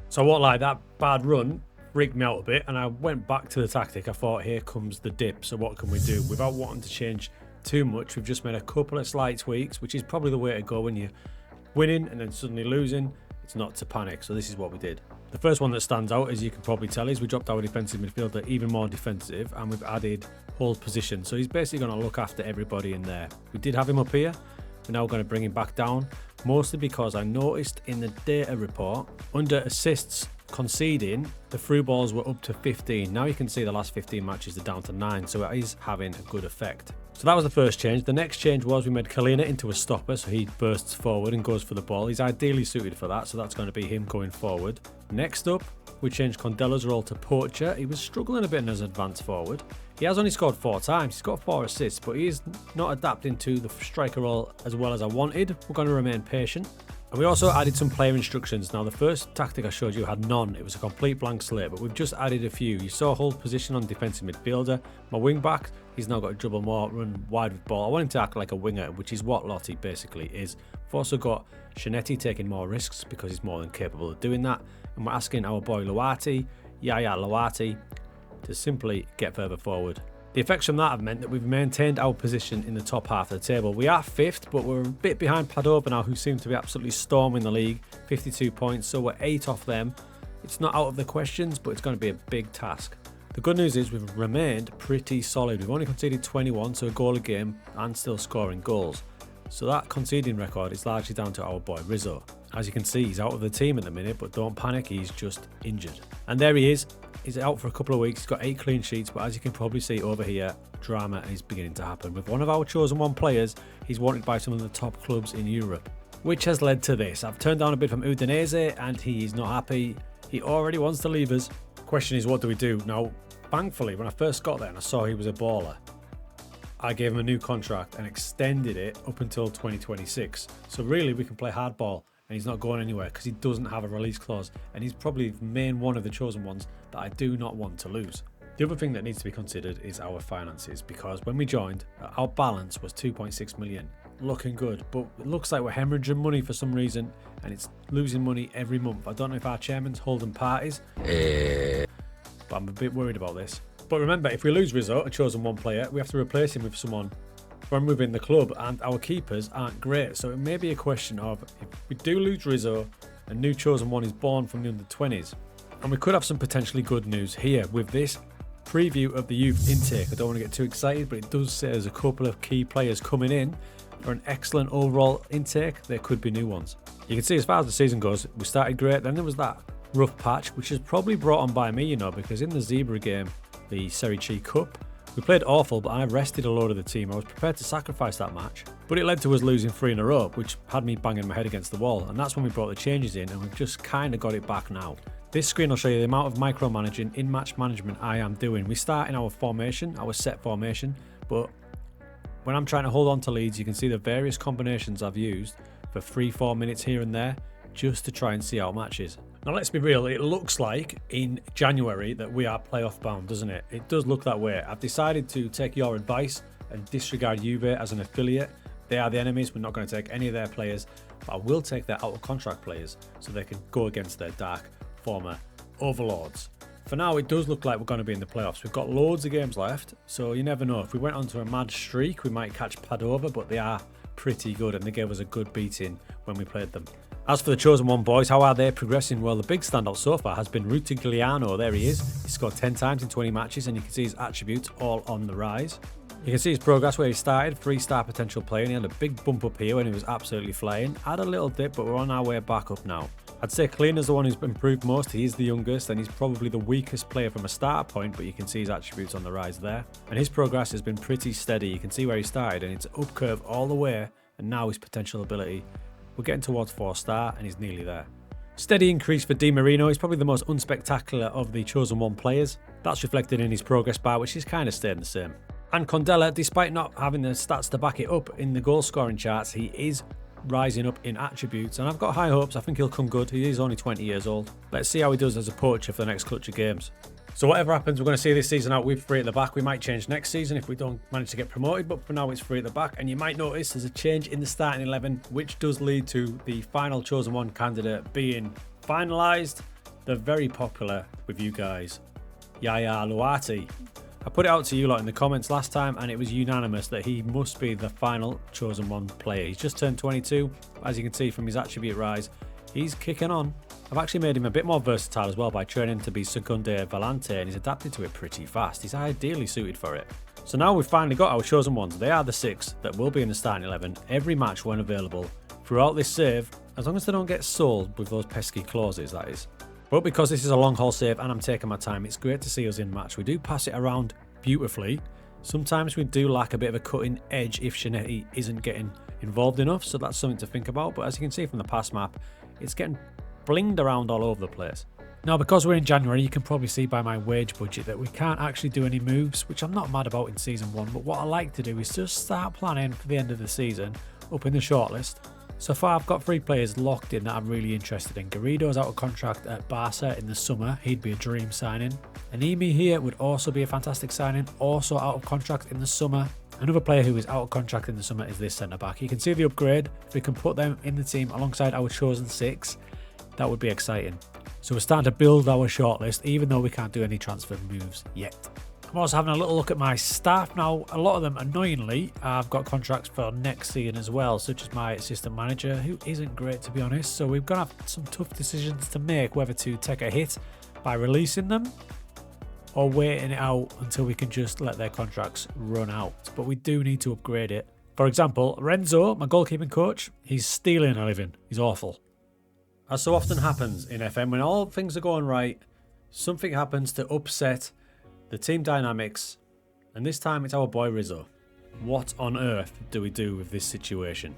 So what, like, that bad run freaked me out a bit, and I went back to the tactic. I thought, here comes the dip, so what can we do? Without wanting to change too much, we've just made a couple of slight tweaks, which is probably the way to go when you're winning and then suddenly losing. It's not to panic, so this is what we did. The first one that stands out, as you can probably tell, is we dropped our defensive midfielder even more defensive, and we've added hold position. So he's basically going to look after everybody in there. We did have him up here. We're now going to bring him back down, mostly because I noticed in the data report, under assists conceding, the through balls were up to 15. Now you can see the last 15 matches are down to 9, so it is having a good effect. So that was the first change. The next change was we made Kalina into a stopper, so he bursts forward and goes for the ball. He's ideally suited for that, so that's going to be him going forward. Next up, we changed Condela's role to poacher. He was struggling a bit in his advance forward. He has only scored 4 times. He's got 4 assists, but he is not adapting to the striker role as well as I wanted. We're going to remain patient. And we also added some player instructions. Now, the first tactic I showed you had none. It was a complete blank slate, but we've just added a few. You saw hold position on defensive midfielder. My wing back, he's now got to dribble more, run wide with ball. I want him to act like a winger, which is what Lottie basically is. We've also got Shanetti taking more risks because he's more than capable of doing that. And we're asking our boy Luati, Yaya Luati, to simply get further forward. The effects from that have meant that we've maintained our position in the top half of the table. We are 5th, but we're a bit behind Padova now, who seem to be absolutely storming the league. 52 points, so we're 8 off them. It's not out of the questions, but it's going to be a big task. The good news is we've remained pretty solid. We've only conceded 21, so a goal a game, and still scoring goals. So that conceding record is largely down to our boy Rizzo. As you can see, he's out of the team at the minute, but don't panic, he's just injured. And there he is. He's out for a couple of weeks. He's got 8 clean sheets, but as you can probably see over here, drama is beginning to happen. With one of our chosen one players, he's wanted by some of the top clubs in Europe, which has led to this. I've turned down a bid from Udinese, and he is not happy. He already wants to leave us. The question is, what do we do? Now, thankfully, when I first got there and I saw he was a baller, I gave him a new contract and extended it up until 2026. So really, we can play hardball, and he's not going anywhere because he doesn't have a release clause, and he's probably the main one of the chosen ones that I do not want to lose. The other thing that needs to be considered is our finances, because when we joined, our balance was 2.6 million. Looking good, but it looks like we're hemorrhaging money for some reason, and it's losing money every month. I don't know if our chairman's holding parties, but I'm a bit worried about this. But remember, if we lose Rizzo, a chosen one player, we have to replace him with someone from within the club, and our keepers aren't great. So it may be a question of, if we do lose Rizzo, a new chosen one is born from the under-20s. And we could have some potentially good news here with this preview of the youth intake. I don't want to get too excited, but it does say there's a couple of key players coming in for an excellent overall intake. There could be new ones. You can see as far as the season goes, we started great, then there was that rough patch, which is probably brought on by me, you know, because in the Zebra game, the Serie C Cup, we played awful, but I rested a load of the team. I was prepared to sacrifice that match, but it led to us losing 3 in a row, which had me banging my head against the wall, and that's when we brought the changes in, and we've just kind of got it back now. This screen will show you the amount of micromanaging, in-match management I am doing. We start in our formation, our set formation, but when I'm trying to hold on to leads, you can see the various combinations I've used for 3-4 minutes here and there, just to try and see how matches. Now let's be real, it looks like in January that we are playoff bound, doesn't it? It does look that way. I've decided to take your advice and disregard Juve as an affiliate. They are the enemies, we're not going to take any of their players, but I will take their out of contract players so they can go against their dark former overlords. For now, it does look like we're going to be in the playoffs. We've got loads of games left, so you never know. If we went onto a mad streak, we might catch Padova, but they are pretty good and they gave us a good beating when we played them. As for the chosen one boys, how are they progressing? Well, the big standout so far has been Rutigliano. There he is. He scored 10 times in 20 matches, and you can see his attributes all on the rise. You can see his progress where he started, 3-star potential player, and he had a big bump up here when he was absolutely flying. Had a little dip, but we're on our way back up now. I'd say Kalina's the one who's improved most. He is the youngest, and he's probably the weakest player from a start point, but you can see his attributes on the rise there. And his progress has been pretty steady. You can see where he started, and it's up curve all the way, and now his potential ability. We're getting towards 4-star, and he's nearly there. Steady increase for Di Marino. He's probably the most unspectacular of the chosen one players. That's reflected in his progress bar, which is kind of staying the same. And Condella, despite not having the stats to back it up in the goal scoring charts, he is rising up in attributes, and I've got high hopes. I think he'll come good. He is only 20 years old. Let's see how he does as a poacher for the next clutch of games. So whatever happens, we're going to see this season out with 3 at the back. We might change next season if we don't manage to get promoted, but for now it's 3 at the back. And you might notice there's a change in the starting 11, which does lead to the final chosen one candidate being finalised. the very popular with you guys, Yaya Luati. I put it out to you lot in the comments last time and it was unanimous that he must be the final chosen one player. He's just turned 22, as you can see from his attribute rise, he's kicking on. I've actually made him a bit more versatile as well by training to be Secunde Volante, and he's adapted to it pretty fast. He's ideally suited for it. So now we've finally got our chosen ones. They are the 6 that will be in the starting 11 every match when available throughout this save, as long as they don't get sold with those pesky clauses, that is. But because this is a long haul save and I'm taking my time, it's great to see us in match. We do pass it around beautifully. Sometimes we do lack a bit of a cutting edge if Shinetti isn't getting involved enough, so that's something to think about. But as you can see from the pass map, it's getting blinged around all over the place. Now, because we're in January, you can probably see by my wage budget that we can't actually do any moves, which I'm not mad about in Season 1, but what I like to do is just start planning for the end of the season up in the shortlist. So far, I've got 3 players locked in that I'm really interested in. Garrido's out of contract at Barca in the summer. He'd be a dream signing. Animi here would also be a fantastic signing, also out of contract in the summer. Another player who is out of contract in the summer is this centre-back. You can see the upgrade. If we can put them in the team alongside our chosen 6, that would be exciting. So we're starting to build our shortlist, even though we can't do any transfer moves yet. I'm also having a little look at my staff now. A lot of them, annoyingly, I've got contracts for next season as well, such as my assistant manager, who isn't great to be honest. So we're going to have some tough decisions to make, whether to take a hit by releasing them or waiting it out until we can just let their contracts run out. But we do need to upgrade it. For example, Renzo, my goalkeeping coach, he's stealing a living. He's awful. As so often happens in FM, when all things are going right, something happens to upset the team dynamics, and this time it's our boy Rizzo. What on earth do we do with this situation?